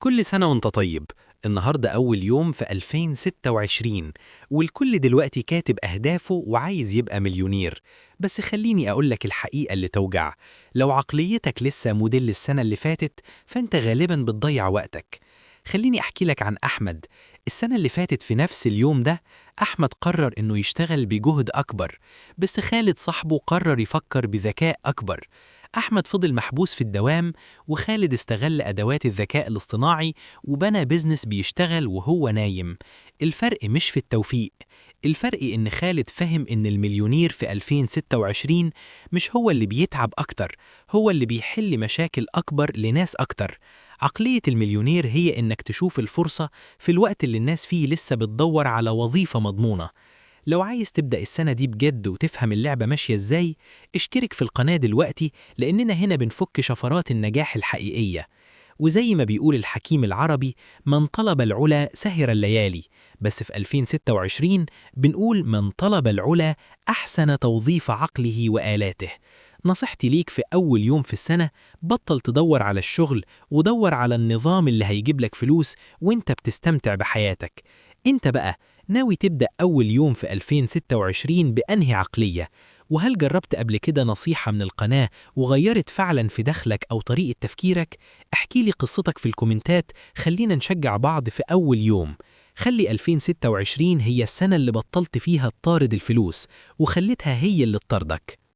كل سنة وانت طيب. النهاردة أول يوم في 2026، والكل دلوقتي كاتب أهدافه وعايز يبقى مليونير. بس خليني أقولك الحقيقة اللي توجع. لو عقليتك لسه موديل السنة اللي فاتت فأنت غالبا بتضيع وقتك. خليني أحكي لك عن أحمد. السنة اللي فاتت في نفس اليوم ده أحمد قرر إنه يشتغل بجهد أكبر، بس خالد صاحبه قرر يفكر بذكاء أكبر. أحمد فضل محبوس في الدوام، وخالد استغل أدوات الذكاء الاصطناعي وبنى بيزنس بيشتغل وهو نايم. الفرق مش في التوفيق، الفرق إن خالد فهم إن المليونير في 2026 مش هو اللي بيتعب أكتر، هو اللي بيحل مشاكل أكبر لناس أكتر. عقلية المليونير هي إنك تشوف الفرصة في الوقت اللي الناس فيه لسه بتدور على وظيفة مضمونة. لو عايز تبدأ السنة دي بجد وتفهم اللعبة ماشية ازاي، اشترك في القناة دلوقتي، لأننا هنا بنفك شفرات النجاح الحقيقية. وزي ما بيقول الحكيم العربي: من طلب العلا سهر الليالي. بس في 2026 بنقول: من طلب العلا أحسن توظيف عقله وآلاته. نصيحتي ليك في أول يوم في السنة: بطل تدور على الشغل ودور على النظام اللي هيجيب لك فلوس وانت بتستمتع بحياتك. انت بقى ناوي تبدأ أول يوم في 2026 بأنهي عقلية؟ وهل جربت قبل كده نصيحة من القناة وغيرت فعلا في دخلك أو طريقة تفكيرك؟ احكي لي قصتك في الكومنتات، خلينا نشجع بعض في أول يوم. خلي 2026 هي السنة اللي بطلت فيها تطارد الفلوس وخليتها هي اللي تطاردك.